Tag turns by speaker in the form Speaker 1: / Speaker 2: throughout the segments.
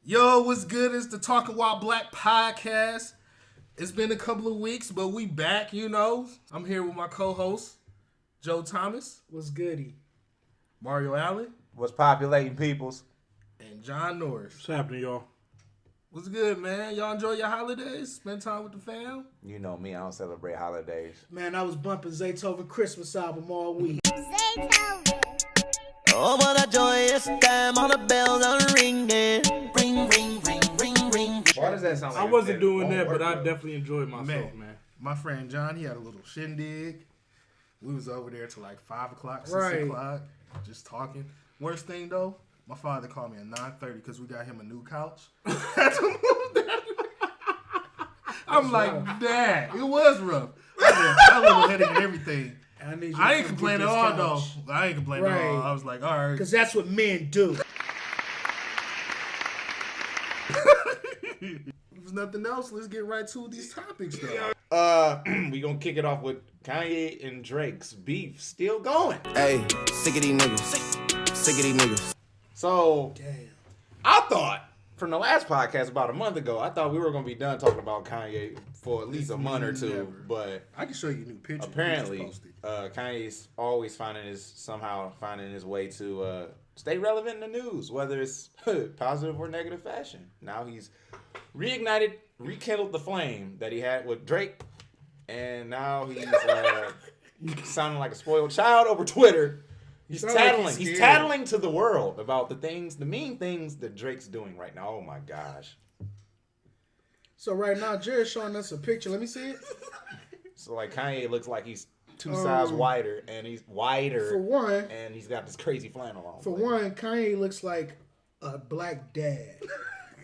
Speaker 1: Yo, what's good? It's the Talking While Black Podcast. It's been a couple of weeks, but we back, you know. I'm here with my co-host, Joe Thomas.
Speaker 2: What's goody?
Speaker 1: Mario Allen.
Speaker 3: What's populating peoples?
Speaker 1: And John Norris.
Speaker 4: What's happening, y'all?
Speaker 1: What's good, man? Y'all enjoy your holidays? Spend time with the fam?
Speaker 3: You know me, I don't celebrate holidays.
Speaker 2: Man, I was bumping Zaytoven Christmas album all week.
Speaker 5: Zaytoven. Oh, what a joyous time, all the bells are ringing. Ring, ring, ring, ring, ring.
Speaker 3: Why does that sound like
Speaker 4: I wasn't doing that, but I definitely enjoyed myself, man.
Speaker 1: My friend John, he had a little shindig. We was over there till like 5 o'clock, 6
Speaker 2: Right.
Speaker 1: o'clock, just talking. Worst thing, though, my father called me at 9:30 because we got him a new couch. Had to move that. I'm like, Dad, it was rough. I was a little headache and everything. I ain't complaining at all, though. I ain't complaining at all. I was like, all right.
Speaker 2: Because that's what men do.
Speaker 1: If there's nothing else, let's get right to these topics, though.
Speaker 3: We gonna kick it off with Kanye and Drake's beef still going.
Speaker 5: Hey, sick of these niggas. Sick of these niggas.
Speaker 3: So,
Speaker 2: Damn.
Speaker 3: I thought from the last podcast about a month ago, I thought we were gonna be done talking about Kanye for at least a month or two.
Speaker 1: Never.
Speaker 3: But
Speaker 1: I can show you new pictures.
Speaker 3: apparently, Kanye's always finding his way to stay relevant in the news, whether it's positive or negative fashion. Now he's rekindled the flame that he had with Drake, and now he's sounding like a spoiled child over Twitter. He's tattling. He's tattling to the world about the mean things that Drake's doing right now. Oh my gosh.
Speaker 2: So right now, Jared's showing us a picture. Let me see it.
Speaker 3: So like Kanye looks like he's two sizes wider, and he's wider.
Speaker 2: For one,
Speaker 3: and he's got this crazy flannel on.
Speaker 2: For one, Kanye looks like a black dad.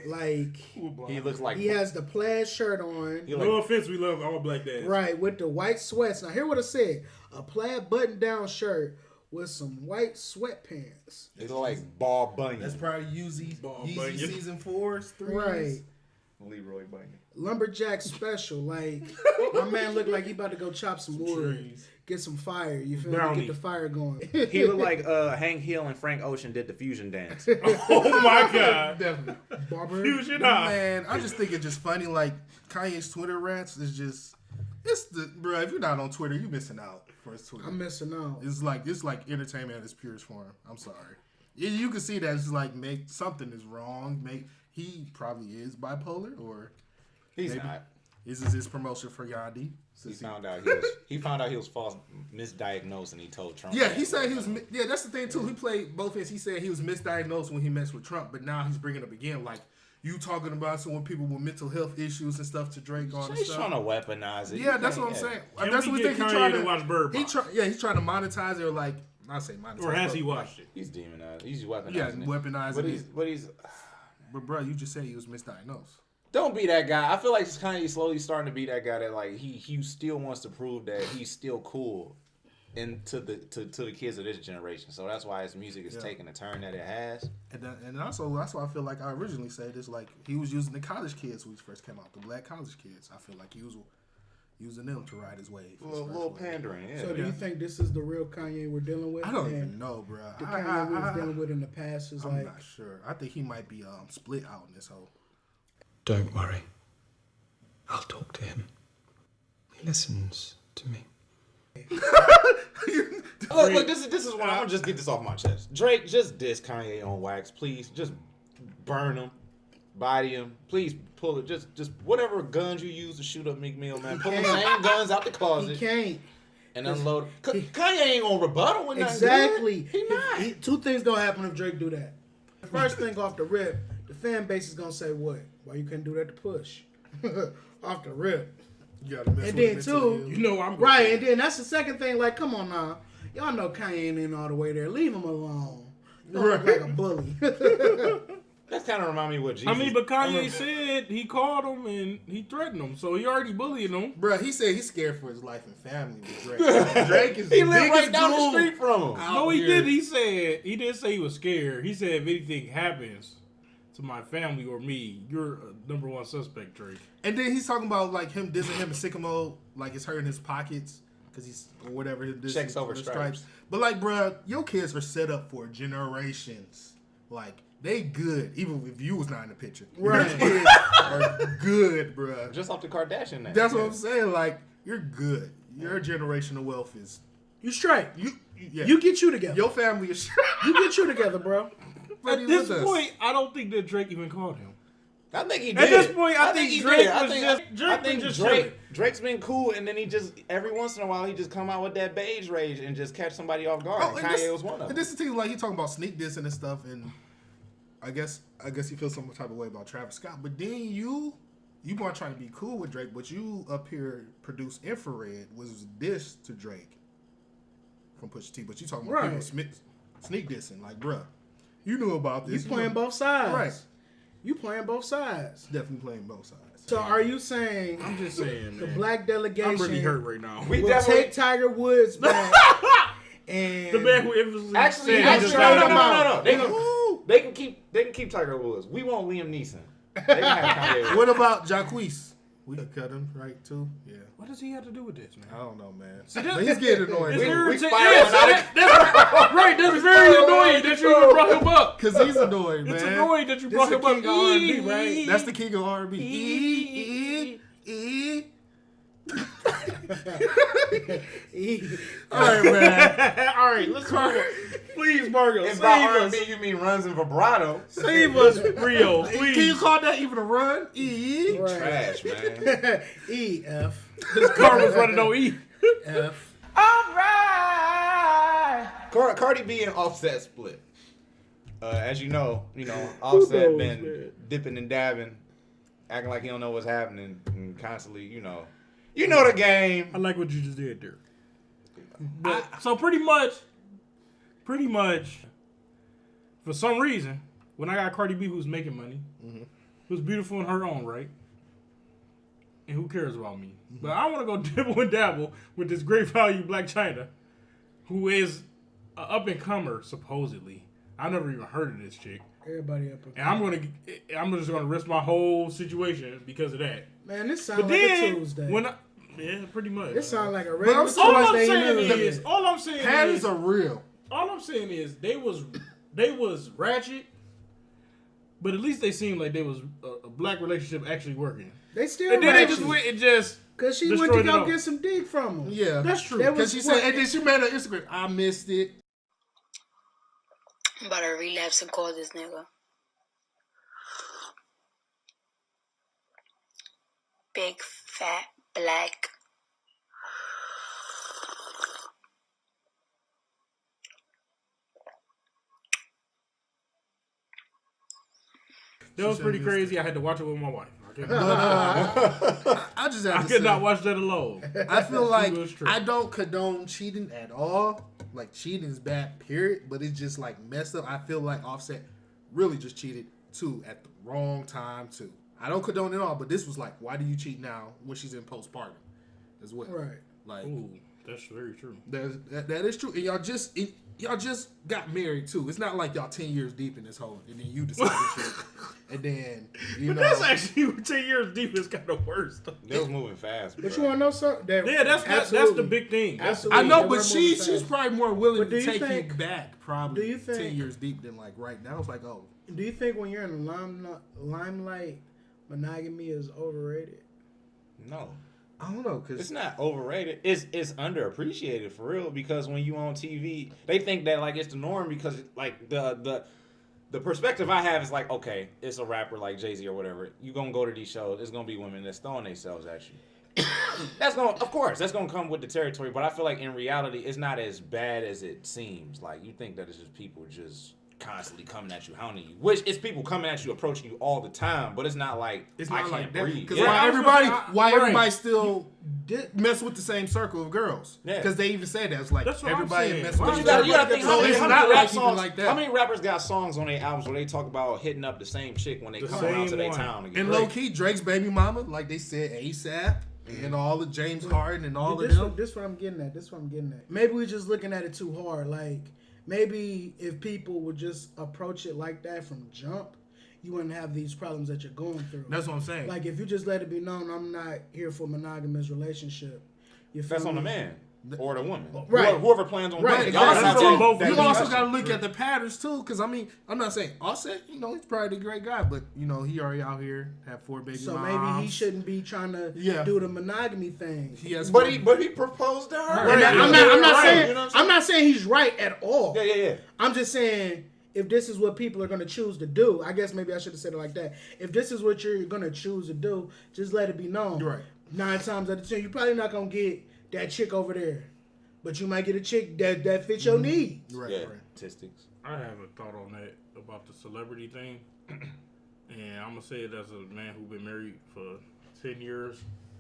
Speaker 2: Like
Speaker 3: he looks like
Speaker 2: he has the plaid shirt on.
Speaker 4: No offense, we love all black dads.
Speaker 2: Right, with the white sweats. Now hear what I said: a plaid button-down shirt with some white sweatpants.
Speaker 3: It's like Ball Bunyan.
Speaker 1: That's probably Yeezy season 4's 3.
Speaker 2: Right.
Speaker 3: Leroy Bunyan.
Speaker 2: Lumberjack special. Like, my man looked like he about to go chop some wood, get some fire. You feel me? Get the fire going.
Speaker 3: He looked like Hank Hill and Frank Ocean did the fusion dance.
Speaker 4: Oh my God.
Speaker 1: Definitely.
Speaker 2: Barber.
Speaker 4: Fusion high.
Speaker 1: Man, I just think it's just funny. Like, Kanye's Twitter rants is just, bro, if you're not on Twitter, you're missing out for his Twitter.
Speaker 2: I'm missing out.
Speaker 1: It's like entertainment at its purest form. I'm sorry. You can see that it's like, something is wrong. He probably is bipolar, or
Speaker 3: He's not.
Speaker 1: This is his promotion for Yandi.
Speaker 3: He found out he was false misdiagnosed, and he told Trump.
Speaker 1: Yeah, he said he was. Yeah, that's the thing too. He played both ends. He said he was misdiagnosed when he messed with Trump, but now he's bringing up again, like you talking about someone people with mental health issues and stuff to Drake on.
Speaker 3: He's trying to weaponize it.
Speaker 1: Yeah, that's what I'm saying.
Speaker 4: Can
Speaker 1: that's
Speaker 4: we
Speaker 1: what we
Speaker 4: get
Speaker 1: think
Speaker 4: Kanye
Speaker 1: he's trying
Speaker 4: to watch Bird Box?
Speaker 1: He's trying to monetize it, or like not say monetize,
Speaker 4: Or has he watched it?
Speaker 3: He's demonized. He's weaponizing
Speaker 1: Yeah,
Speaker 3: it.
Speaker 1: weaponizing it.
Speaker 3: But he's.
Speaker 1: But bro, you just said he was misdiagnosed.
Speaker 3: Don't be that guy. I feel like Kanye slowly starting to be that guy that like he still wants to prove that he's still cool, to the kids of this generation. So that's why his music is taking the turn that it has.
Speaker 1: And also that's why I feel like I originally said this, like he was using the college kids when he first came out, the black college kids. I feel like he was using them to ride his wave.
Speaker 3: A little pandering. Yeah.
Speaker 2: So do you think this is the real Kanye we're dealing with?
Speaker 1: I don't even know, bro.
Speaker 2: The Kanye we was dealing with in the past is
Speaker 1: I'm
Speaker 2: like.
Speaker 1: not sure. I think he might be split out in this whole.
Speaker 6: Don't worry. I'll talk to him. He listens to me.
Speaker 3: Look, this is why I'm gonna just get this off my chest. Drake, just diss Kanye on wax, please. Just burn him, body him. Please pull it. Just whatever guns you use to shoot up Meek Mill, man. Pull the same guns out the closet.
Speaker 2: He can't.
Speaker 3: And unload. Kanye ain't gonna rebuttal with nothing.
Speaker 2: Exactly.
Speaker 3: He not.
Speaker 2: Two things gonna happen if Drake do that. The first thing off the rip, the fan base is gonna say, "What? Why you couldn't do that to Push?" Off the rip.
Speaker 1: You gotta mess
Speaker 2: And
Speaker 1: with
Speaker 2: then
Speaker 1: him
Speaker 2: two,
Speaker 4: You know I'm
Speaker 2: right, and then that's the second thing. Like, come on now, y'all know Kanye ain't in all the way there. Leave him alone. You look like a bully.
Speaker 3: That kind of remind me of what Jesus.
Speaker 4: I mean, but Kanye said he called him and he threatened him, so he already bullying him.
Speaker 1: Bro, he said he's scared for his life and family with Drake. Drake is
Speaker 3: he
Speaker 1: the
Speaker 3: lived right
Speaker 1: biggest
Speaker 3: down the
Speaker 1: goon
Speaker 3: street from him.
Speaker 1: out
Speaker 4: No, he
Speaker 1: here.
Speaker 4: did. He didn't say he was scared. He said if anything happens to my family or me, you're a number one suspect, Drake.
Speaker 1: And then he's talking about like him dissing him in Sycamore, like it's hurting his pockets because he's or whatever.
Speaker 3: Checks over stripes.
Speaker 1: But like, bro, your kids are set up for generations. Like they good, even if you was not in the picture.
Speaker 2: Right.
Speaker 1: Your kids are good, bruh.
Speaker 3: Just off the Kardashian name.
Speaker 1: That's what I'm saying. Like, you're good. Your generational wealth is
Speaker 2: You straight.
Speaker 1: yeah.
Speaker 2: You get you together.
Speaker 1: Your family is
Speaker 2: You get you together, bro.
Speaker 4: At this point, I don't think that Drake even called him.
Speaker 3: I think he did.
Speaker 4: At this point, I think
Speaker 3: he
Speaker 4: Drake
Speaker 3: did.
Speaker 4: was just
Speaker 3: Drake's been cool, and then he just every once in a while he just come out with that beige rage and just catch somebody off guard.
Speaker 1: Oh,
Speaker 3: and Kanye was one of them.
Speaker 1: And this is the thing, like he talking about sneak dissing and stuff, and I guess he feels some type of way about Travis Scott. But then you want to try to be cool with Drake, but you up here produce Infrared was a diss to Drake from Pusha T. But you talking about people sneak dissing, like, bruh, you knew about this.
Speaker 2: You playing both sides.
Speaker 1: Right.
Speaker 2: You playing both sides.
Speaker 1: Definitely playing both sides.
Speaker 2: So are you saying
Speaker 4: I'm just saying,
Speaker 2: the
Speaker 4: man.
Speaker 2: black delegation
Speaker 4: I'm really hurt right now.
Speaker 3: We
Speaker 2: will
Speaker 3: definitely
Speaker 2: take Tiger Woods back and
Speaker 4: The man who infamously
Speaker 3: actually
Speaker 4: said
Speaker 2: I
Speaker 4: he just
Speaker 2: tried
Speaker 4: got
Speaker 2: him out.
Speaker 3: They can keep Tiger Woods. We want Liam Neeson. They can have Kanye West.
Speaker 1: What about Jacquees? We could cut him, right, too? Yeah.
Speaker 4: What does he have to do with this, man?
Speaker 1: I don't know, man. But he's getting annoying.
Speaker 4: It's
Speaker 1: too.
Speaker 4: irritating.
Speaker 3: spiraling out of-
Speaker 4: Right, that's very annoying that you even brought him up.
Speaker 1: Because he's annoying, man.
Speaker 4: It's annoying that you
Speaker 1: This
Speaker 4: brought
Speaker 1: the
Speaker 4: him up.
Speaker 1: king of R&B, right? That's the king of R&B. All right, man.
Speaker 4: All right, let's move on. Please, Margo,
Speaker 3: If
Speaker 4: save
Speaker 3: by
Speaker 4: us.
Speaker 3: R&B you mean runs and vibrato,
Speaker 4: Save us, Rio,
Speaker 1: Can you
Speaker 4: please.
Speaker 1: call that even a run?
Speaker 2: Right.
Speaker 3: trash, man.
Speaker 2: E-F.
Speaker 4: His car was running on E.
Speaker 2: F.
Speaker 3: Cardi B and Offset split. As you know, Offset
Speaker 4: knows,
Speaker 3: been
Speaker 4: man?
Speaker 3: dipping and dabbing, acting like he don't know what's happening, and constantly, you know the game.
Speaker 4: I like what you just did there. So pretty much, for some reason, when I got Cardi B who's making money, who's beautiful in her own right, and who cares about me? But I want to go dibble and dabble with this great value Black China, who is an up-and-comer, supposedly. I never even heard of this chick.
Speaker 2: Everybody up.
Speaker 4: And I'm just gonna risk my whole situation because of that.
Speaker 2: Man, this sounds
Speaker 4: But
Speaker 2: like a
Speaker 4: then,
Speaker 2: Tuesday.
Speaker 4: yeah, pretty much.
Speaker 2: This sounds like a
Speaker 1: I'm
Speaker 2: regular
Speaker 1: saying-
Speaker 4: All I'm
Speaker 2: Tuesday
Speaker 4: saying
Speaker 2: news.
Speaker 4: is, all I'm saying
Speaker 1: Patterns
Speaker 4: is,
Speaker 1: are real.
Speaker 4: all I'm saying is they was ratchet, but at least they seemed like there was a black relationship actually working.
Speaker 2: They still
Speaker 4: And then they
Speaker 2: ratchet.
Speaker 4: just went and just
Speaker 2: Cause she went to
Speaker 4: destroyed it
Speaker 2: go
Speaker 4: all.
Speaker 2: get some dick from him.
Speaker 1: Yeah.
Speaker 4: That's true.
Speaker 2: That
Speaker 1: Because
Speaker 2: was
Speaker 1: she said, and then she made her Instagram, I missed it.
Speaker 7: I'm about to relapse and call this nigga. Big, fat, black.
Speaker 4: That was pretty crazy. I had to watch it with my wife. I
Speaker 1: I just have to
Speaker 4: could
Speaker 1: say,
Speaker 4: not watch that alone.
Speaker 1: I feel like
Speaker 4: was true.
Speaker 1: I don't condone cheating at all. Like, cheating is bad, period. But it's just, like, messed up. I feel like Offset really just cheated, too, at the wrong time, too. I don't condone it all, but this was like, why do you cheat now when she's in postpartum as well?
Speaker 2: Right.
Speaker 1: Like,
Speaker 4: Ooh, that's very true.
Speaker 1: that is true. And y'all just got married, too. It's not like y'all 10 years deep in this whole, and then you decided to, and then,
Speaker 4: But that's actually 10 years deep is kind of worse.
Speaker 3: They was moving fast.
Speaker 2: But
Speaker 3: bro.
Speaker 2: you want to know something?
Speaker 4: Yeah, that's the
Speaker 2: absolutely.
Speaker 4: big thing.
Speaker 2: Absolutely.
Speaker 1: I know,
Speaker 2: They
Speaker 1: but
Speaker 2: were
Speaker 1: she's
Speaker 2: moving fast.
Speaker 1: probably more willing
Speaker 2: But do
Speaker 1: to
Speaker 2: you
Speaker 1: take
Speaker 2: think-
Speaker 1: you back, probably
Speaker 2: do you
Speaker 1: 10
Speaker 2: think-
Speaker 1: years deep than, like, right now. It's like, oh.
Speaker 2: Do you think when you're in the limelight, monogamy is overrated?
Speaker 3: No.
Speaker 1: I don't know, because
Speaker 3: It's not overrated. It's underappreciated for real because when you on TV, they think that like it's the norm because like the perspective I have is like, okay, it's a rapper like Jay-Z or whatever. You gonna go to these shows, it's gonna be women that's throwing themselves at you. That's gonna come with the territory, but I feel like in reality it's not as bad as it seems. Like you think that it's just people just constantly coming at you, hounding you. Which it's people coming at you, approaching you all the time, but it's not like
Speaker 1: it's
Speaker 3: I
Speaker 1: not
Speaker 3: can't
Speaker 1: like that.
Speaker 3: breathe.
Speaker 1: Because
Speaker 3: Yeah.
Speaker 1: why
Speaker 4: Right.
Speaker 1: everybody still mess with the same circle of girls?
Speaker 3: Yeah.
Speaker 1: Because they even said that. It's like
Speaker 4: That's what I'm
Speaker 1: everybody
Speaker 4: saying.
Speaker 1: mess
Speaker 4: Why
Speaker 1: with
Speaker 3: You
Speaker 1: each
Speaker 3: gotta,
Speaker 1: other.
Speaker 3: you gotta think
Speaker 1: So
Speaker 3: how many,
Speaker 1: it's
Speaker 3: how
Speaker 1: not
Speaker 3: many
Speaker 1: like
Speaker 3: rap
Speaker 1: even
Speaker 3: songs,
Speaker 1: like that.
Speaker 3: how many rappers got songs on their albums where they talk about hitting up the same chick when they
Speaker 4: The
Speaker 3: come around to
Speaker 4: same
Speaker 3: their
Speaker 4: one.
Speaker 3: town again?
Speaker 1: And low key, Drake's baby mama, like they said, ASAP, and all the James Harden and all of
Speaker 2: This
Speaker 1: them.
Speaker 2: what I'm getting at. Maybe we're just looking at it too hard. Like, maybe if people would just approach it like that from jump, you wouldn't have these problems that you're going through.
Speaker 1: That's what I'm saying.
Speaker 2: Like, if you just let it be known, I'm not here for a monogamous relationship. You feel
Speaker 3: That's on
Speaker 2: me?
Speaker 3: the man. or the woman.
Speaker 2: Right.
Speaker 3: Whoever plans on
Speaker 2: Right,
Speaker 3: doing it.
Speaker 2: exactly.
Speaker 3: Y'all have
Speaker 4: From
Speaker 3: to-
Speaker 4: both
Speaker 3: that
Speaker 1: You also
Speaker 3: discussion.
Speaker 1: got to look at the patterns too, because I mean, I'm not saying Offset, you know, he's probably a great guy, but you know, he already out here, have 4 baby
Speaker 2: So
Speaker 1: moms.
Speaker 2: maybe he shouldn't be trying to do the monogamy thing.
Speaker 1: He has
Speaker 3: But he proposed to her.
Speaker 2: And
Speaker 4: Right.
Speaker 2: I'm not
Speaker 3: Right.
Speaker 2: saying
Speaker 3: You know what I'm
Speaker 2: I'm not saying he's right at all.
Speaker 3: Yeah.
Speaker 2: I'm just saying if this is what people are going to choose to do, I guess maybe I should have said it like that. If this is what you're going to choose to do, just let it be known.
Speaker 1: Right.
Speaker 2: 9 times out of 10, you're probably not going to get that chick over there, but you might get a chick that fits your needs.
Speaker 1: Right,
Speaker 3: Yeah.
Speaker 1: right.
Speaker 3: Statistics.
Speaker 4: I have a thought on that about the celebrity thing, and I'm gonna say it as a man who's been married for 10 years,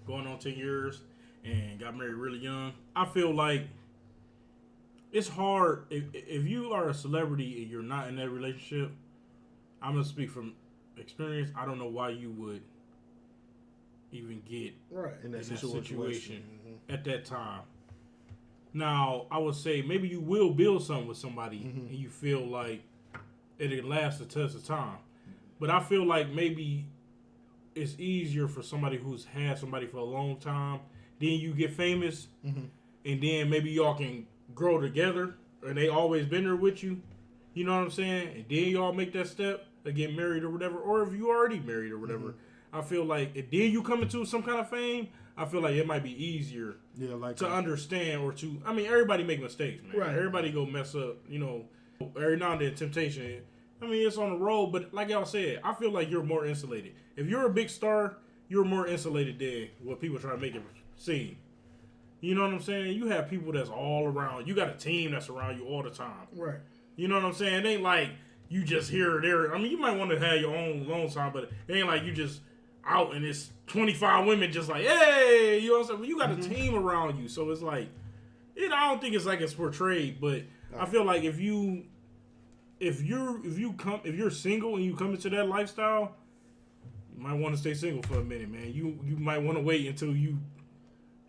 Speaker 4: going on 10 years, and got married really young. I feel like it's hard if you are a celebrity and you're not in that relationship. I'm gonna speak from experience. I don't know why you would even get
Speaker 2: Right.
Speaker 1: In that
Speaker 4: in
Speaker 1: situation.
Speaker 4: that situation at that time. Now, I would say maybe you will build something with somebody and you feel like it'll last the test of time. But I feel like maybe it's easier for somebody who's had somebody for a long time. Then you get famous, and then maybe y'all can grow together, and they always been there with you. You know what I'm saying? And then y'all make that step to get married or whatever, or if you already married or whatever. I feel like if then you come into some kind of fame, I feel like it might be easier to understand or to. I mean, everybody make mistakes, man.
Speaker 2: Right.
Speaker 4: Everybody go mess up. You know, every now and then temptation. I mean, it's on the road, but like y'all said, I feel like you're more insulated. If you're a big star, you're more insulated than what people try to make it seem. You know what I'm saying? You have people that's all around. You got a team that's around you all the time.
Speaker 2: Right.
Speaker 4: You know what I'm saying? It ain't like you just here or there. I mean, you might want to have your own alone time, but it ain't like you just out and it's 25 women just like, hey, you know what I'm saying? But you got a team around you, so it's like, you know, I don't think it's like it's portrayed, but I feel like if you're single and you come into that lifestyle, you might want to stay single for a minute, man. You might want to wait until you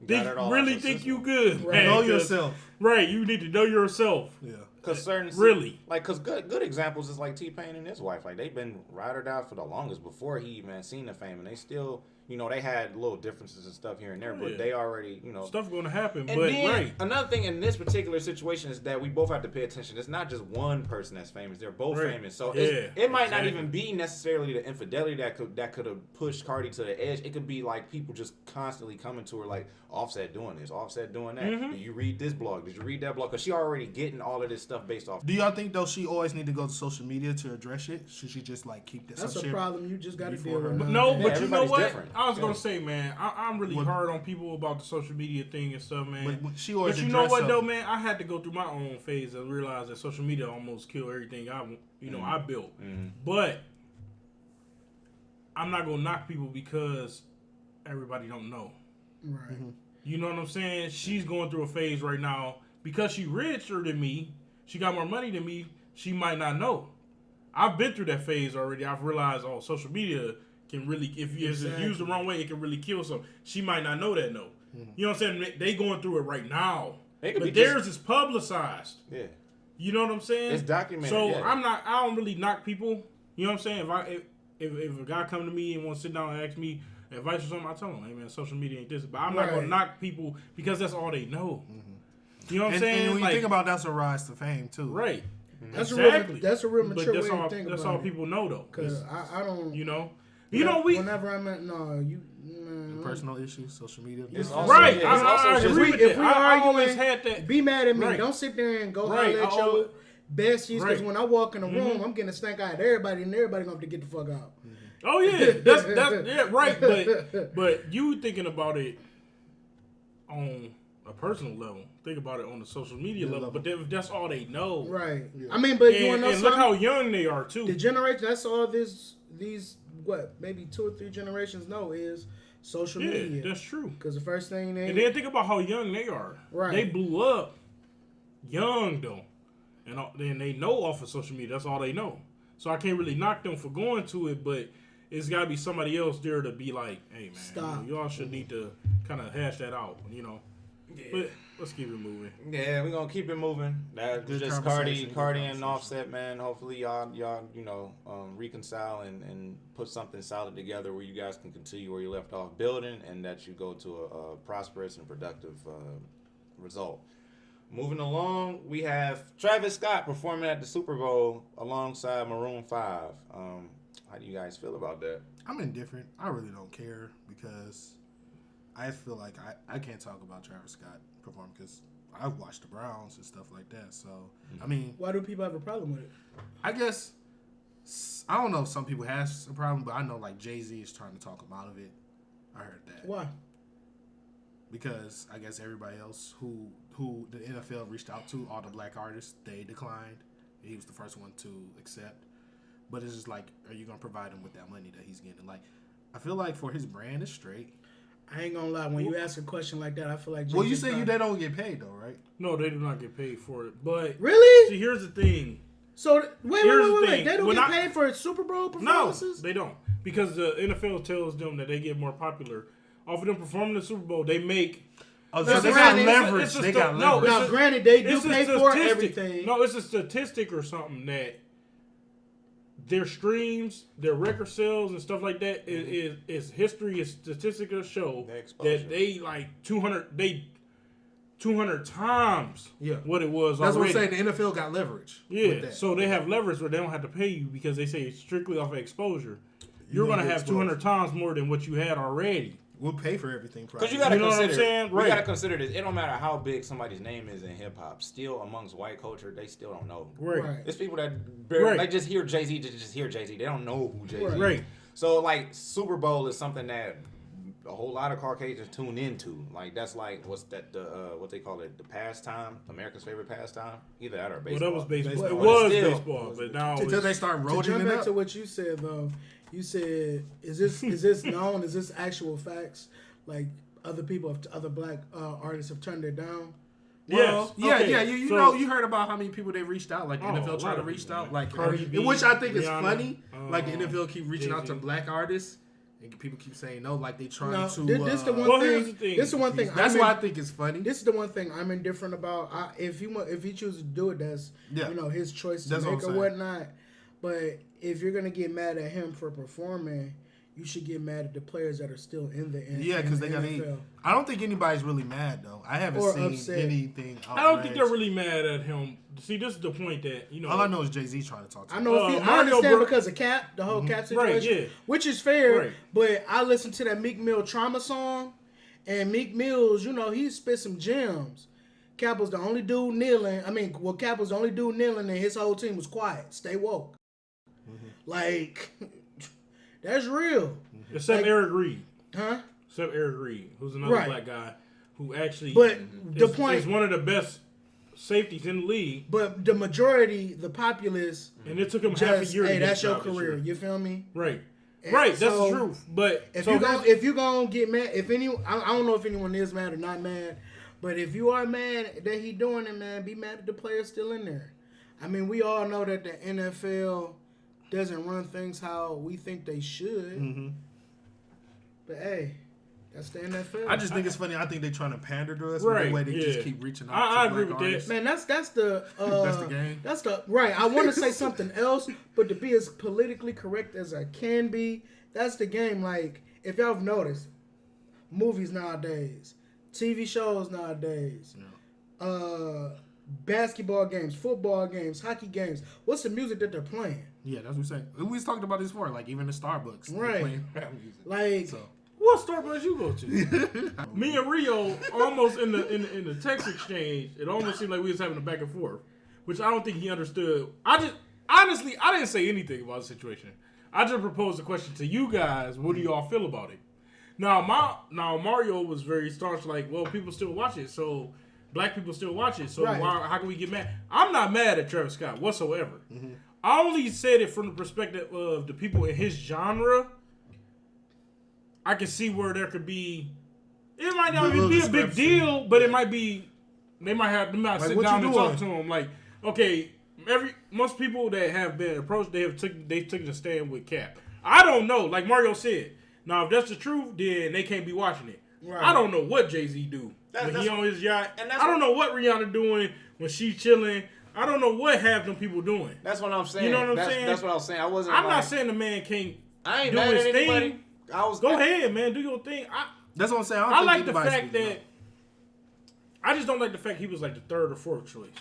Speaker 4: really think you good.
Speaker 2: Right.
Speaker 4: Man,
Speaker 1: Know yourself.
Speaker 4: Right, you need to know yourself.
Speaker 1: Yeah.
Speaker 3: Because because good examples is like T-Pain and his wife. Like they've been ride or die for the longest before he even seen the fame, and they still, you know, they had little differences and stuff here and there, but they already, you know,
Speaker 4: Stuff going to happen,
Speaker 3: And
Speaker 4: but
Speaker 3: then another thing in this particular situation is that we both have to pay attention. It's not just one person that's famous; they're both
Speaker 4: Right.
Speaker 3: famous. So
Speaker 4: Yeah,
Speaker 3: it might not
Speaker 4: exactly.
Speaker 3: even be necessarily the infidelity that could have pushed Cardi to the edge. It could be like people just constantly coming to her like Offset doing this, Offset doing that. Did you read this blog? Did you read that blog? Because she already getting all of this stuff based off.
Speaker 1: Do y'all think though she always need to go to social media to address it? Should she just like keep this?
Speaker 2: That's a
Speaker 1: shit?
Speaker 2: problem you just got to
Speaker 1: before
Speaker 2: deal
Speaker 1: her.
Speaker 2: with.
Speaker 4: no,
Speaker 2: nowadays.
Speaker 4: but you know
Speaker 3: everybody's
Speaker 4: what?
Speaker 3: different.
Speaker 4: I was gonna say, man, I'm really
Speaker 1: What-
Speaker 4: hard on people about the social media thing and stuff, man.
Speaker 1: But she always
Speaker 4: But you know
Speaker 1: address
Speaker 4: what though,
Speaker 1: something.
Speaker 4: man? I had to go through my own phase and realize that social media almost killed everything I built. But I'm not gonna knock people because everybody don't know.
Speaker 2: Right.
Speaker 4: You know what I'm saying? She's going through a phase right now because she richer than me. She got more money than me. She might not know. I've been through that phase already. I've realized, social media can really, if it's used the wrong way, it can really kill something. She might not know that, no. You know what I'm saying? They going through it right now. But theirs is publicized.
Speaker 3: Yeah.
Speaker 4: You know what I'm saying?
Speaker 3: It's documented.
Speaker 4: So
Speaker 3: yeah.
Speaker 4: I don't really knock people. You know what I'm saying? If a guy come to me and want to sit down and ask me advice or something, I tell him, hey man, social media ain't this. But I'm not gonna knock people because that's all they know. You know what I'm saying?
Speaker 1: And when you think about that's a rise to fame too.
Speaker 4: Right.
Speaker 2: That's
Speaker 4: Exactly.
Speaker 2: a real mature
Speaker 4: But
Speaker 2: way to think
Speaker 4: that's
Speaker 2: about
Speaker 4: all
Speaker 2: it.
Speaker 4: people know though.
Speaker 2: Because I don't.
Speaker 4: You know,
Speaker 2: Whenever I'm at
Speaker 1: Personal issues, social media.
Speaker 3: It's also,
Speaker 4: right.
Speaker 3: yeah, it's also
Speaker 4: I
Speaker 3: just-
Speaker 4: agree with
Speaker 2: if
Speaker 4: that.
Speaker 2: we
Speaker 4: I always
Speaker 2: arguing,
Speaker 4: had that.
Speaker 2: be mad at me.
Speaker 4: Right.
Speaker 2: Don't sit there and go
Speaker 4: Right.
Speaker 2: holler at your besties. Because
Speaker 4: Right.
Speaker 2: when I walk in the room, I'm getting a stank eye at everybody, and everybody gonna have to get the fuck out.
Speaker 4: Oh yeah, that's yeah, right. But you thinking about it on a personal level. Think about it on the social media level. But that's all they know.
Speaker 2: Right. I mean, but you wanna know
Speaker 4: And look
Speaker 2: something?
Speaker 4: how young they are too.
Speaker 2: The generation that's all these what maybe 2 or 3 generations know is social
Speaker 4: Yeah,
Speaker 2: media.
Speaker 4: that's true.
Speaker 2: Because the first thing they
Speaker 4: And then think about how young they are.
Speaker 2: Right.
Speaker 4: They blew up young though, and then they know off of social media. That's all they know. So I can't really knock them for going to it, but it's got to be somebody else there to be like, hey man,
Speaker 2: Stop.
Speaker 4: y'all should need to kind of hash that out, you know. Yeah. But let's keep it moving.
Speaker 3: Yeah, we're gonna keep it moving. That's
Speaker 1: Good
Speaker 3: just
Speaker 1: conversation,
Speaker 3: Cardi
Speaker 1: good
Speaker 3: and Offset, man. Hopefully y'all reconcile and put something solid together where you guys can continue where you left off building, and that you go to a prosperous and productive result. Moving along, we have Travis Scott performing at the Super Bowl alongside Maroon 5. How do you guys feel about that?
Speaker 1: I'm indifferent. I really don't care because I feel like I can't talk about Travis Scott performing because I've watched the Browns and stuff like that. So, I mean...
Speaker 2: Why do people have a problem with it?
Speaker 1: I guess... I don't know if some people have a problem, but I know like Jay-Z is trying to talk him out of it. I heard that.
Speaker 2: Why?
Speaker 1: Because I guess everybody else who the NFL reached out to, all the black artists, they declined. He was the first one to accept. But it's just like, are you going to provide him with that money that he's getting? Like, I feel like for his brand, it's straight.
Speaker 2: I ain't gonna lie. When you ask a question like that, I feel like...
Speaker 1: Well, you say they don't get paid, though, right?
Speaker 4: No, they do not get paid for it. But
Speaker 2: really?
Speaker 4: See, here's the thing.
Speaker 2: So, wait. They don't
Speaker 4: When
Speaker 2: get paid for Super Bowl performances?
Speaker 4: No, they don't. Because the NFL tells them that they get more popular. Off of them performing the Super Bowl, they make...
Speaker 1: Oh, so they got leverage.
Speaker 4: They got leverage.
Speaker 2: Now, granted, they do pay for everything.
Speaker 4: No, it's a statistic or something that their streams, their record sales, and stuff like that is history is statistical show that they like 200 times what it was
Speaker 1: That's
Speaker 4: already.
Speaker 1: what I'm saying. The NFL got leverage.
Speaker 4: Yeah, so they have leverage where they don't have to pay you because they say it's strictly off of exposure. You're going to have 200 times more than what you had already.
Speaker 1: We'll pay for everything.
Speaker 3: Because you got to consider,
Speaker 4: what I'm saying?
Speaker 3: We got to consider this. It don't matter how big somebody's name is in hip hop. Still, amongst white culture, they still don't know.
Speaker 4: Right.
Speaker 3: It's people that barely, they just hear Jay-Z to just hear Jay-Z. They don't know who Jay-Z is.
Speaker 4: Right.
Speaker 3: So, like, Super Bowl is something that a whole lot of Caucasians tune into. Like, that's like, what's that, what they call it, the pastime, America's favorite pastime? Either that or baseball.
Speaker 4: Well, that was baseball. It
Speaker 3: was
Speaker 4: baseball, but now
Speaker 1: until they start rolling
Speaker 2: to jump
Speaker 1: it
Speaker 2: back
Speaker 1: up.
Speaker 2: to what you said, though, you said, is this known? Is this actual facts? Like, other people, other black artists have turned it down?
Speaker 1: Well,
Speaker 4: yes.
Speaker 1: Yeah. You know, you heard about how many people they reached out. Like the NFL tried to reach out, like
Speaker 4: Cardi B,
Speaker 1: which I think is
Speaker 4: Rihanna,
Speaker 1: funny. Like the NFL keep reaching out to
Speaker 4: Jay-Z.
Speaker 1: black artists, and people keep saying no. Like they trying to.
Speaker 2: This the one
Speaker 4: well,
Speaker 2: thing.
Speaker 4: here's the thing.
Speaker 2: This is the one thing.
Speaker 1: That's why I think it's funny.
Speaker 2: This is the one thing I'm indifferent about. If he chooses to do it, that's his choice to
Speaker 1: That's
Speaker 2: make
Speaker 1: what I'm
Speaker 2: or
Speaker 1: saying.
Speaker 2: whatnot. But if you're gonna get mad at him for performing, you should get mad at the players that are still in the
Speaker 1: Yeah, because they got to eat. I don't think anybody's really mad though. I haven't seen
Speaker 2: upset.
Speaker 1: anything.
Speaker 4: I don't think they're really mad at him. See, this is the point that
Speaker 1: All I know is Jay-Z trying to talk to
Speaker 2: I
Speaker 1: him.
Speaker 2: know. I understand because of Cap, the whole Cap situation,
Speaker 4: Right, yeah.
Speaker 2: which is fair.
Speaker 4: Right.
Speaker 2: But I listened to that Meek Mill Trauma song, and Meek Mill's, he spit some gems. Cap was the only dude kneeling. Cap was the only dude kneeling, and his whole team was quiet. Stay woke. Like, that's real.
Speaker 4: Except Eric Reed.
Speaker 2: Huh?
Speaker 4: Except Eric Reed, who's another
Speaker 2: Right.
Speaker 4: black guy who actually
Speaker 2: the point
Speaker 4: is one of the best safeties in the league.
Speaker 2: But the majority, the populace,
Speaker 4: And it took him half a year to
Speaker 2: hey,
Speaker 4: get
Speaker 2: that's
Speaker 4: the
Speaker 2: your
Speaker 4: job this
Speaker 2: career.
Speaker 4: year.
Speaker 2: You feel me?
Speaker 4: Right.
Speaker 2: And
Speaker 4: Right, that's
Speaker 2: so,
Speaker 4: the truth. But
Speaker 2: If
Speaker 4: so
Speaker 2: you gonna get mad, I don't know if anyone is mad or not mad, but if you are mad that he doing it, man, be mad that the player's still in there. I mean, we all know that the NFL doesn't run things how we think they should. But hey, that's the NFL.
Speaker 1: I just think it's funny. I think they're trying to pander to us with
Speaker 4: Right,
Speaker 1: the way they
Speaker 4: yeah.
Speaker 1: just keep reaching out.
Speaker 4: I
Speaker 1: to
Speaker 4: agree
Speaker 1: black
Speaker 4: with that.
Speaker 1: artists.
Speaker 2: Man, that's the
Speaker 1: That's the game.
Speaker 2: That's the right. I want to say something else, but to be as politically correct as I can be, that's the game. Like, if y'all have noticed, movies nowadays, TV shows nowadays, basketball games, football games, hockey games. What's the music that they're playing?
Speaker 1: Yeah, that's what we say. We talked about this before. Like even the Starbucks, they're
Speaker 2: Right.
Speaker 1: playing rap music.
Speaker 2: Like,
Speaker 1: So
Speaker 4: what Starbucks you go to? Me and Rio almost in the text exchange, it almost seemed like we was having a back and forth, which I don't think he understood. I didn't say anything about the situation. I just proposed a question to you guys. What do y'all feel about it? Now Mario was very staunch, like, well, people still watch it, so black people still watch it, so
Speaker 2: Right.
Speaker 4: how can we get mad? I'm not mad at Travis Scott whatsoever. I only said it from the perspective of the people in his genre. I can see where there could be. It might not even be a big deal, but it might be. They might sit
Speaker 1: what
Speaker 4: down
Speaker 1: you
Speaker 4: and
Speaker 1: doing?
Speaker 4: talk to him. Like, okay, most people that have been approached, they took a stand with Cap. I don't know. Like Mario said, now if that's the truth, then they can't be watching it.
Speaker 2: Right.
Speaker 4: I don't know what Jay-Z do when he on his yacht. I don't know what Rihanna doing when she's chilling. I don't know what half them people doing.
Speaker 3: That's what I'm saying.
Speaker 4: You know what I'm saying?
Speaker 3: That's what I was saying.
Speaker 4: I'm not saying the man can't
Speaker 3: I ain't
Speaker 4: do
Speaker 3: mad
Speaker 4: his
Speaker 3: at anybody.
Speaker 4: thing. Go ahead, man. Do your thing.
Speaker 1: that's what I'm saying.
Speaker 4: I like the fact that I just don't like the fact he was like the third or fourth choice.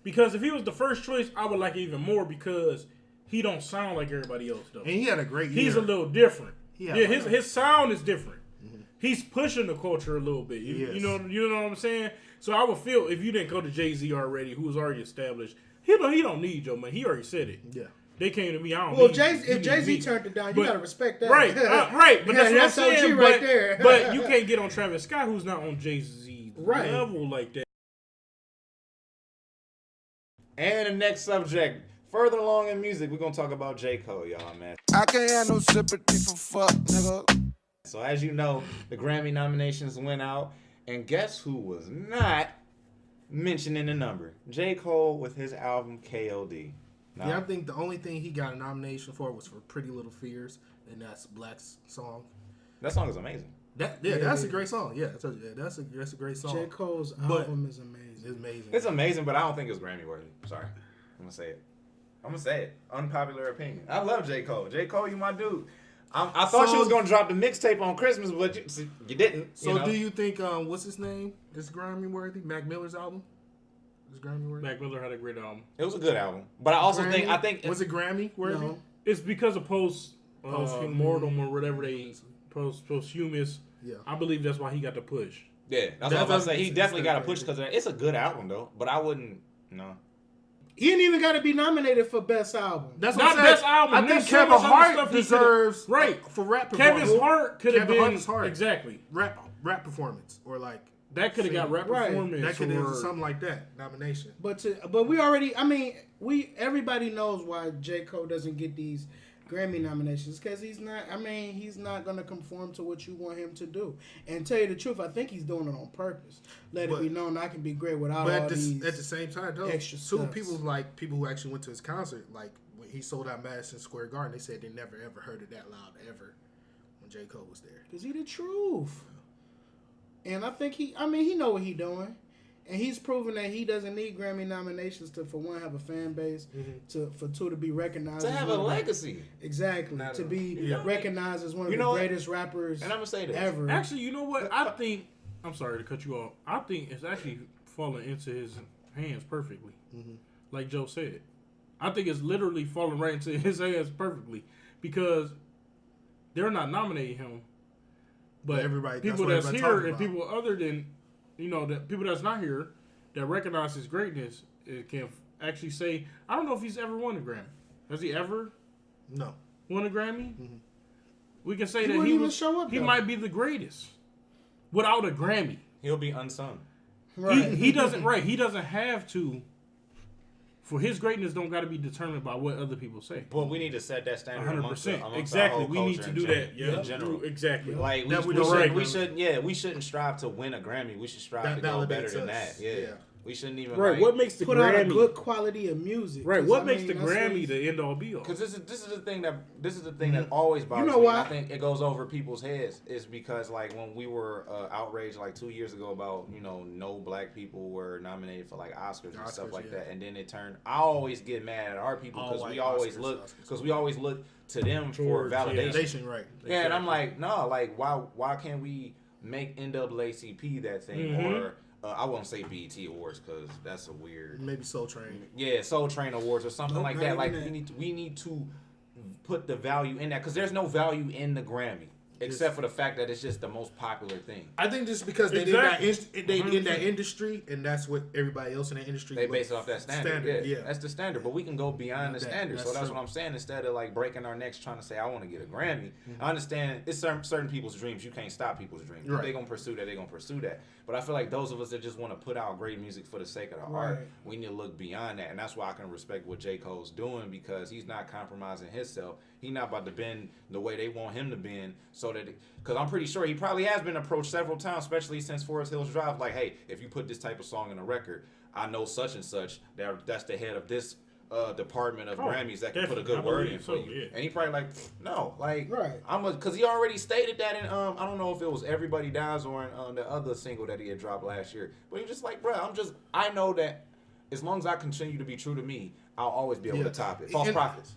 Speaker 4: Because if he was the first choice, I would like it even more because he don't sound like everybody else though.
Speaker 1: And he had a great year.
Speaker 4: He's a little different.
Speaker 1: Yeah,
Speaker 4: his sound is different. Mm-hmm. He's pushing the culture a little bit. You know what I'm saying? So I would feel if you didn't go to Jay-Z already, who was already established, he don't need your money. He already said it.
Speaker 1: Yeah.
Speaker 4: They came to me. I don't.
Speaker 2: Well,
Speaker 4: need
Speaker 2: if Jay-Z turned it down, you gotta respect that.
Speaker 4: Right, right. But that's what I'm saying.
Speaker 2: OG right there.
Speaker 4: But you can't get on Travis Scott, who's not on Jay-Z level like that.
Speaker 3: And the next subject, further along in music, we're gonna talk about J. Cole, y'all, man.
Speaker 8: I can't have no sympathy for fuck, nigga.
Speaker 3: So as you know, the Grammy nominations went out, and guess who was not mentioned in the number? J. Cole with his album KOD. Now,
Speaker 1: Yeah, I think the only thing he got a nomination for was for Pretty Little Fears, and that's Black's song.
Speaker 3: that song is amazing.
Speaker 1: That's a great song. Yeah, that's a great song.
Speaker 2: J. Cole's album is amazing.
Speaker 1: It's amazing.
Speaker 3: It's amazing, but I don't think it's Grammy worthy. Sorry, I'm gonna say it. Unpopular opinion. I love J. Cole. J. Cole, you my dude. I thought she was gonna drop the mixtape on Christmas, but you didn't.
Speaker 1: So do you think what's his name is Grammy worthy? Mac Miller's album is Grammy worthy.
Speaker 4: Mac Miller had a great album.
Speaker 3: It was a good album, but I also think
Speaker 1: was it Grammy worthy?
Speaker 2: No.
Speaker 4: It's because of post-mortem or whatever they posthumous.
Speaker 1: Yeah,
Speaker 4: I believe that's why he got the push.
Speaker 3: Yeah, that's what I'm saying. He definitely got a push because it's a good album though. But I wouldn't. No.
Speaker 2: He ain't even got to be nominated for best album.
Speaker 1: That's
Speaker 4: Not
Speaker 1: what I'm
Speaker 4: best
Speaker 1: saying.
Speaker 4: album.
Speaker 1: I think
Speaker 4: There's
Speaker 1: Kevin
Speaker 4: so much other
Speaker 1: Hart
Speaker 4: stuff he
Speaker 1: deserves
Speaker 4: right
Speaker 1: for rap performance.
Speaker 4: Kevin's Hart could have
Speaker 1: Kevin
Speaker 4: been
Speaker 1: Hart's Hart.
Speaker 4: exactly.
Speaker 1: Rap performance or like
Speaker 4: That could have got rap
Speaker 2: Right.
Speaker 4: performance.
Speaker 1: that could
Speaker 4: or
Speaker 1: have something like that nomination.
Speaker 2: But we already, everybody knows why J. Cole doesn't get these Grammy nominations because he's not going to conform to what you want him to do. And tell you the truth, I think he's doing it on purpose. Let it be known I can be great without all these.
Speaker 1: At the same time, though,
Speaker 2: extra
Speaker 1: two
Speaker 2: steps.
Speaker 1: people who actually went to his concert, like when he sold out Madison Square Garden, they said they never ever heard it that loud ever when J. Cole was there.
Speaker 2: Because he the truth. And I think he know what he doing. And he's proven that he doesn't need Grammy nominations to, for one, have a fan base, for two, to be recognized.
Speaker 3: To
Speaker 2: as
Speaker 3: have
Speaker 2: one
Speaker 3: a
Speaker 2: of the-
Speaker 3: legacy.
Speaker 2: Exactly. To be recognized as one of the greatest rappers
Speaker 3: And I'm gonna say this.
Speaker 2: ever.
Speaker 4: Actually, you know what? I think. I'm sorry to cut you off. I think it's actually falling into his hands perfectly. Like Joe said. I think it's literally falling right into his hands perfectly because they're not nominating him. But
Speaker 1: everybody,
Speaker 4: people
Speaker 1: that's
Speaker 4: that's
Speaker 1: what
Speaker 4: here
Speaker 1: everybody
Speaker 4: and people other than, that people that's not here that recognize his greatness can actually say, I don't know if he's ever won a Grammy. Has he ever
Speaker 1: No.
Speaker 4: won a Grammy? We can say
Speaker 2: He
Speaker 4: that
Speaker 2: wouldn't even show up,
Speaker 4: he
Speaker 2: though.
Speaker 4: might be the greatest without a Grammy.
Speaker 3: He'll be unsung.
Speaker 2: Right.
Speaker 4: He doesn't he doesn't have to. For his greatness, don't got to be determined by what other people say.
Speaker 3: But we need to set that standard
Speaker 4: 100%.
Speaker 3: amongst
Speaker 4: Exactly.
Speaker 3: our whole
Speaker 4: We need
Speaker 3: culture
Speaker 4: to do that.
Speaker 3: in general.
Speaker 4: Exactly.
Speaker 3: Like we shouldn't strive to win a Grammy. We should strive
Speaker 1: That
Speaker 3: to go better
Speaker 1: validates
Speaker 3: than
Speaker 1: us.
Speaker 3: that. Yeah.
Speaker 1: Yeah.
Speaker 3: We shouldn't even
Speaker 4: Right. What makes the
Speaker 2: Put out a
Speaker 4: Grammy
Speaker 2: good quality of music.
Speaker 4: right?
Speaker 2: 'Cause,
Speaker 4: What
Speaker 2: I
Speaker 4: makes
Speaker 2: mean,
Speaker 4: the
Speaker 2: that's what
Speaker 4: Grammy
Speaker 2: he's-
Speaker 4: the end all be all?
Speaker 3: Because this is the thing that always bothers
Speaker 2: know
Speaker 3: me.
Speaker 2: why?
Speaker 3: I think it goes over people's heads is because like when we were outraged like 2 years ago about no black people were nominated for like Oscars and stuff like
Speaker 1: yeah.
Speaker 3: that, and then it turned. I always get mad at our people because
Speaker 1: All
Speaker 3: we
Speaker 1: white
Speaker 3: always
Speaker 1: Oscars.
Speaker 3: look to them for
Speaker 4: Towards,
Speaker 3: validation.
Speaker 1: Validation, right.
Speaker 3: Yeah, and I'm like, no, like why can't we make NAACP that thing or I won't say BET Awards because that's a weird.
Speaker 1: Maybe Soul Train.
Speaker 3: Yeah, Soul Train Awards or something
Speaker 2: Nope,
Speaker 3: like
Speaker 2: not
Speaker 3: that.
Speaker 2: even
Speaker 3: Like
Speaker 2: that.
Speaker 3: we need to put the value in that because there's no value in the Grammy except for the fact that it's just the most popular thing.
Speaker 1: I think just because they
Speaker 4: Exactly.
Speaker 1: they in that industry, and that's what everybody else in the industry
Speaker 3: They base it off that standard. Yeah,
Speaker 1: Yeah.
Speaker 3: that's the standard. But we can go beyond the
Speaker 1: That-
Speaker 3: standard. So
Speaker 1: that's
Speaker 3: that's
Speaker 1: true.
Speaker 3: what I'm saying. Instead of like breaking our necks trying to say I want to get a Grammy, I understand it's certain people's dreams. You can't stop people's dreams. If
Speaker 1: Right.
Speaker 3: they're gonna pursue that, they're gonna pursue that. But I feel like those of us that just want to put out great music for the sake of the art,
Speaker 2: Right.
Speaker 3: we need to look beyond that. And that's why I can respect what J. Cole's doing because he's not compromising himself. He's not about to bend the way they want him to bend. So that because I'm pretty sure he probably has been approached several times, especially since Forest Hills Drive. Like, hey, if you put this type of song in a record, I know such and such. That's the head of this department of Grammys that can put a good
Speaker 4: definitely. I
Speaker 3: word in
Speaker 4: believe
Speaker 3: for
Speaker 4: so,
Speaker 3: you.
Speaker 4: yeah.
Speaker 3: And he probably like, no, like,
Speaker 2: Right.
Speaker 3: because he already stated that in I don't know if it was Everybody Dies or in the other single that he had dropped last year. But he just like, bro, I know that as long as I continue to be true to me, I'll always be able to top it. False prophets.